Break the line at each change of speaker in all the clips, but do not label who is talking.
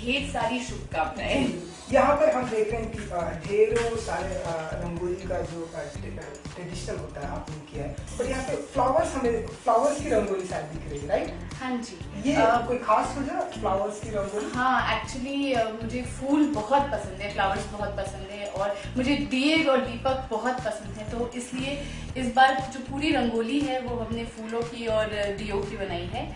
ढेर सारी शुभकामनाएं।
यहाँ पर हम देख रहे हैं कि ढेरों सारे रंगोली का जो ट्रेडिशनल होता है आपने किया है, पर यहाँ पे फ्लावर्स की रंगोली शायद दिख रही है, राइट?
हाँ जी।
ये कोई खास वजह फ्लावर्स की रंगोली?
हाँ, एक्चुअली मुझे फूल बहुत पसंद है, फ्लावर्स बहुत पसंद है और मुझे दिए और दीपक बहुत पसंद है, तो इसलिए इस बार जो पूरी रंगोली है वो हमने फूलों की और दियों की बनाई है।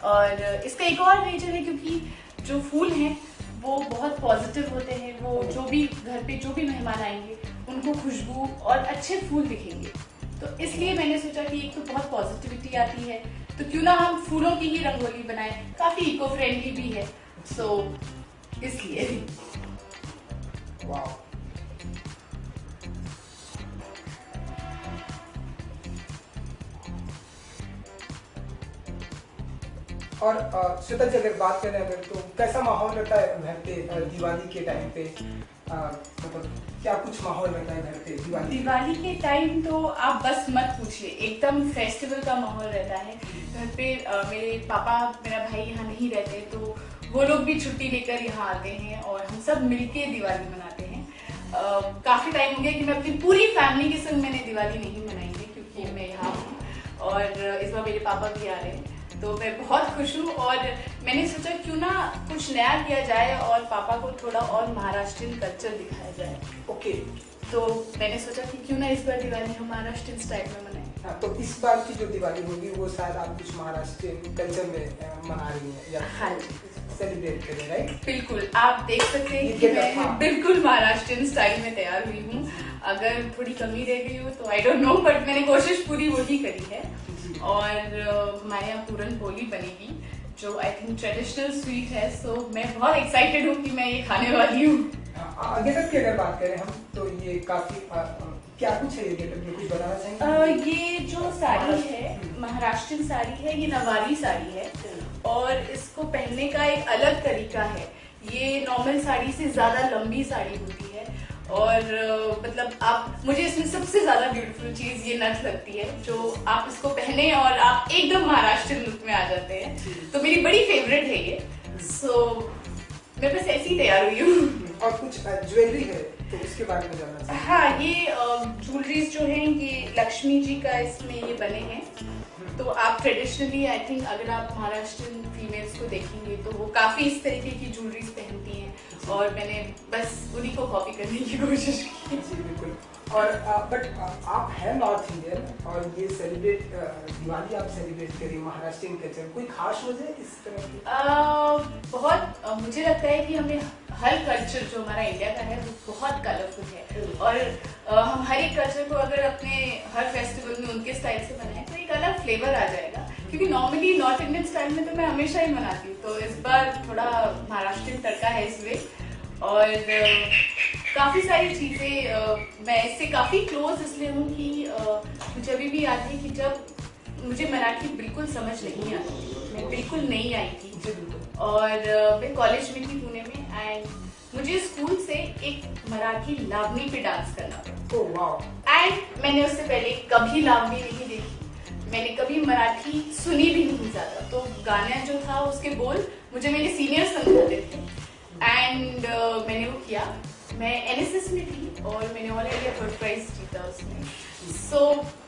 और इसका एक और रीजन है क्योंकि जो फूल हैं वो बहुत पॉजिटिव होते हैं, वो जो भी घर पे जो भी मेहमान आएंगे उनको खुशबू और अच्छे फूल दिखेंगे, तो इसलिए मैंने सोचा कि एक तो बहुत पॉजिटिविटी आती है, तो क्यों ना हम फूलों की ही रंगोली बनाएं, काफी इको फ्रेंडली भी है, सो इसलिए।
वाह, और श्वेता जी अगर बात करें अगर तो कैसा माहौल रहता है घर पे दिवाली के टाइम पे? मतलब क्या कुछ माहौल रहता है घर पे दिवाली
के टाइम? तो आप बस मत पूछिए, एकदम फेस्टिवल का माहौल रहता है घर पे। मेरे पापा, मेरा भाई यहाँ नहीं रहते, तो वो लोग भी छुट्टी लेकर यहाँ आते हैं और हम सब मिलके दिवाली मनाते हैं। काफी टाइम हो गया कि मैं अपनी पूरी फैमिली के संग मैंने दिवाली नहीं मनाई है क्योंकि मैं यहाँ हूँ और इस बार मेरे पापा भी आ रहे हैं, तो मैं बहुत खुश हूँ और मैंने सोचा क्यों ना कुछ नया किया जाए और पापा को थोड़ा और महाराष्ट्रियन कल्चर दिखाया जाए।
ओके,
तो मैंने सोचा कि क्यों ना इस बार दिवाली हम महाराष्ट्रियन स्टाइल में मनाएं।
तो इस बार की जो दिवाली होगी वो शायद आप कुछ महाराष्ट्रियन कल्चर में मना रही हैं या
हाँ जी,
सेलिब्रेट कर रहे हैं, राइट?
बिल्कुल, आप देख सकते हैं कि मैं बिल्कुल महाराष्ट्रियन स्टाइल में तैयार हुई हूँ। अगर थोड़ी कमी रह गई हो तो आई डोंट नो, बट मैंने कोशिश पूरी वही करी है। और हमारे यहाँ पूरन पोली बनेगी जो आई थिंक ट्रेडिशनल स्वीट है, सो मैं बहुत एक्साइटेड हूँ कि मैं ये खाने वाली हूँ।
आगे तक की अगर बात करें हम तो ये काफी क्या कुछ है, ये कुछ बताना चाहेंगे?
ये जो साड़ी है महाराष्ट्रियन साड़ी है, ये नवारी साड़ी है और इसको पहनने का एक अलग तरीका है। ये नॉर्मल साड़ी से ज्यादा लंबी साड़ी होती है और मतलब आप, मुझे इसमें सबसे ज्यादा ब्यूटीफुल चीज ये नथ लगती है जो आप इसको पहने और आप एकदम महाराष्ट्रियन लुक में आ जाते हैं, तो मेरी बड़ी फेवरेट है ये। सो मैं बस ऐसी ही तैयार हुई हूँ।
और कुछ ज्वेलरी है तो उसके बारे में जानना चाहिए।
हाँ, ये ज्वेलरीज जो हैं ये लक्ष्मी जी का इसमें ये बने हैं, तो आप ट्रेडिशनली आई थिंक अगर आप महाराष्ट्रियन फीमेल्स को देखेंगे तो वो काफी इस तरीके की ज्वेलरीज पहनती हैं और मैंने बस उन्हीं को कॉपी करने की कोशिश की।
जी बिल्कुल। और बट आप हैं नॉर्थ इंडियन और ये सेलिब्रेट दिवाली आप सेलिब्रेट करिए महाराष्ट्रियन कल्चर, कोई खास वजह इस तरह की?
बहुत मुझे लगता है कि हमें हर कल्चर जो हमारा इंडिया का है वो बहुत कलरफुल है और हम हर एक कल्चर को अगर अपने हर फेस्टिवल में उनके स्टाइल से बनाएं तो एक अलग फ्लेवर आ जाएगा, क्योंकि नॉर्मली नॉर्थ इंडियन स्टाइल में तो मैं हमेशा ही बनाती हूँ, तो इस बार थोड़ा महाराष्ट्रियन तड़का है इसमें। और काफी सारी चीजें मैं इससे काफी क्लोज इसलिए हूँ कि मुझे अभी भी याद है कि जब मुझे मराठी बिल्कुल समझ नहीं आती, मैं बिल्कुल नहीं आई थी और मैं कॉलेज में थी पुणे में एंड मुझे स्कूल से एक मराठी लावनी पे डांस करना पड़ा एंड मैंने उससे पहले कभी लावनी नहीं देखी, मैंने कभी मराठी सुनी भी नहीं ज्यादा, तो गाना जो था उसके बोल मुझे मेरे सीनियर समझाते थे एंड मैंने वो किया। मैं एनएसएस में थी और मैंने ऑल इंडिया फर्स्ट प्राइज जीता उसमें, सो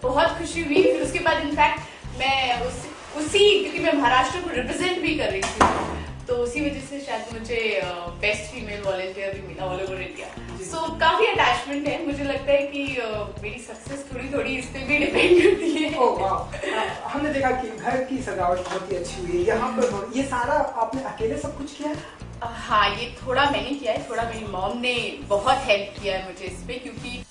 बहुत खुशी हुई। फिर उसके बाद इनफैक्ट मैं उसी क्योंकि मैं महाराष्ट्र को रिप्रेजेंट भी कर रही थी तो उसी वजह से शायद मुझे बेस्ट फीमेल वॉलंटियर भी मिला ऑल ओवर इंडिया, सो काफी अटैचमेंट है। मुझे लगता है कि मेरी सक्सेस थोड़ी थोड़ी इस पे भी डिपेंड करती है।
हमने देखा कि घर की सजावट बहुत ही अच्छी हुई है यहाँ पर, ये सारा आपने अकेले सब कुछ किया है?
हाँ, ये थोड़ा मैंने किया है, थोड़ा मेरी मॉम ने बहुत हेल्प किया है मुझे इस पे, क्योंकि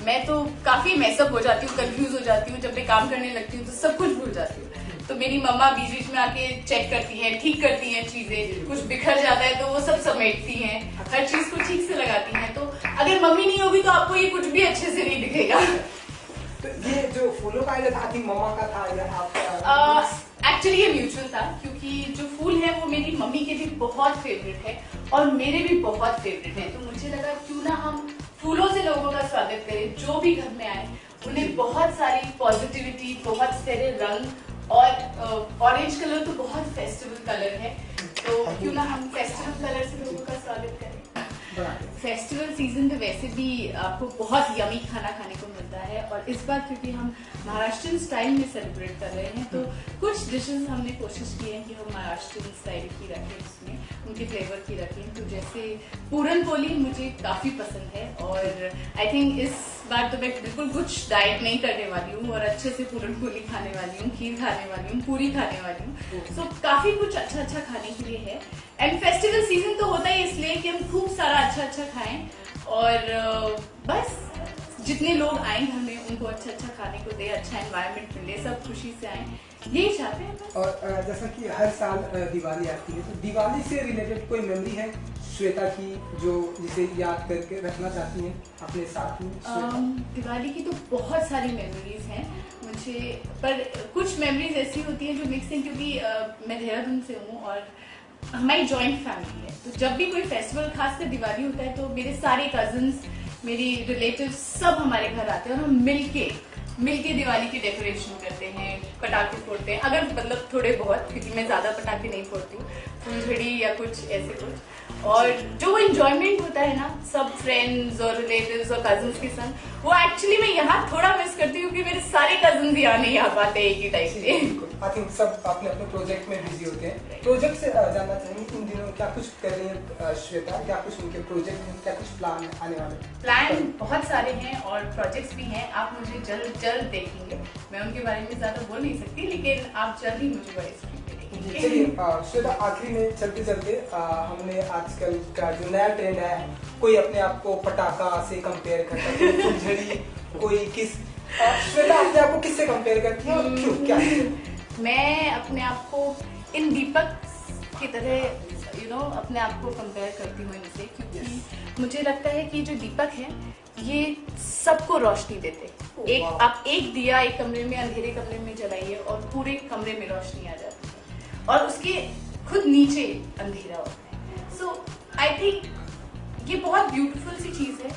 मैं तो काफी मैसअप हो जाती हूँ, कंफ्यूज हो जाती हूँ, जब मैं काम करने लगती हूँ तो सब कुछ भूल जाती हूँ, तो मेरी मम्मा बीच बीच में आके चेक करती हैं, ठीक करती हैं चीजें, कुछ बिखर जाता है तो वो सब समेटती हैं, हर चीज को ठीक से लगाती हैं, तो अगर मम्मी नहीं होगी तो आपको ये कुछ भी अच्छे से नहीं दिखेगा।
तो ये जो फूलों का आइडिया था मम्मा का था या आपका?
एक्चुअली ये म्यूचुअल था, क्योंकि जो फूल है वो मेरी मम्मी के भी बहुत फेवरेट है और मेरे भी बहुत फेवरेट है, तो मुझे लगा क्यों ना हम फूलों से लोगों का स्वागत करें, जो भी घर में आए उन्हें बहुत सारी पॉजिटिविटी, बहुत सारे रंग और ऑरेंज कलर तो बहुत फेस्टिवल कलर है, तो क्यों ना हम फेस्टिवल कलर से लोगों का स्वागत करें। फेस्टिवल सीजन तो वैसे भी आपको बहुत यमी खाना खाने को मिलता है, और इस बार क्योंकि हम महाराष्ट्रियन स्टाइल में सेलिब्रेट कर रहे हैं तो कुछ डिशेस हमने कोशिश की है कि हम महाराष्ट्रियन स्टाइल की रखें, उसमें उनके फ्लेवर की रखें। तो जैसे पूरन पोली मुझे काफ़ी पसंद है, और आई थिंक इस बार तो मैं बिल्कुल कुछ डाइट नहीं करने वाली हूँ और अच्छे से पूरन पोली खाने वाली हूँ, खीर खाने वाली हूँ, पूरी खाने वाली हूँ। सो काफ़ी कुछ अच्छा अच्छा खाने के लिए है। एंड फेस्टिवल सीजन तो होता ही इसलिए कि हम खूब सारा अच्छा अच्छा खाएं, और बस जितने लोग आए घर में उनको अच्छा अच्छा खाने को दे, अच्छा एनवायरनमेंट मिले, सब खुशी से आए, यही चाहते हैं बस।
और जैसा कि हर साल दिवाली आती है, तो दिवाली से रिलेटेड कोई मेमोरी है श्वेता की जो जिसे याद करके रखना चाहती हैं अपने साथ में?
दिवाली की तो बहुत सारी मेमोरीज हैं मुझे, पर कुछ मेमोरीज ऐसी होती हैं जो मिक्स हैं, क्योंकि मैं देहरादून से हूँ और हमारी जॉइंट फैमिली है। तो जब भी कोई फेस्टिवल, खासकर दिवाली होता है, तो मेरे सारे कजिन्स, मेरी रिलेटिव्स सब हमारे घर आते हैं और हम मिलके दिवाली की डेकोरेशन करते हैं, पटाखे फोड़ते हैं। अगर मतलब थोड़े बहुत, क्योंकि मैं ज्यादा पटाखे नहीं फोड़ती हूँ, फुलझड़ी या कुछ ऐसे कुछ। और जो वो इंजॉयमेंट होता है ना सब फ्रेंड्स और रिलेटिव्स और कजिन्स के संग, वो एक्चुअली मैं यहाँ थोड़ा मिस करती हूँ, क्योंकि मेरे सारे कजिन्स यहाँ नहीं आ पाते एक ही टाइम पे।
आई थिंक सब अपने अपने प्रोजेक्ट में बिजी होते हैं। प्रोजेक्ट से जानना चाहेंगे इन दिनों क्या कुछ कर रही है श्वेता, क्या कुछ उनके प्रोजेक्ट हैं, क्या कुछ प्लान आने वाले?
प्लान बहुत सारे हैं और प्रोजेक्ट्स भी हैं, आप मुझे जल्द देखेंगे। मैं उनके बारे में ज्यादा बोल नहीं सकती, लेकिन आप जल्द ही मुझे बड़े स्क्रीन पे देखेंगे।
चलिए श्वेता, आखिरी में चलते चलते हमने आजकल का जो नया ट्रेंड है, कोई अपने आप को पटाखा से कंपेयर करता है, कोई फुलझड़ी, कोई किस, श्वेता अपने आप को किससे कंपेयर करती है और क्यों, क्या?
मैं अपने आप को इन दीपक की तरह अपने आप को कंपेयर करती हूँ इनसे, क्योंकि मुझे लगता है कि जो दीपक है ये सबको रोशनी देते हैं। आप एक दिया एक कमरे में, अंधेरे कमरे में जलाइए और पूरे कमरे में रोशनी आ जाती है, और उसके खुद नीचे अंधेरा होता है। सो आई थिंक ये बहुत ब्यूटीफुल सी चीज है,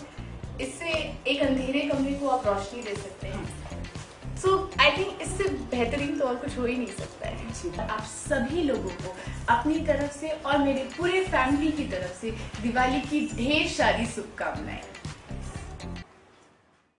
इससे एक अंधेरे कमरे को आप रोशनी दे सकते हैं। सो आई थिंक इससे बेहतरीन तो और कुछ हो ही नहीं सकता है। आप सभी लोगों को अपनी तरफ से और मेरे पूरे फैमिली की तरफ से दिवाली की ढेर सारी शुभकामनाएं।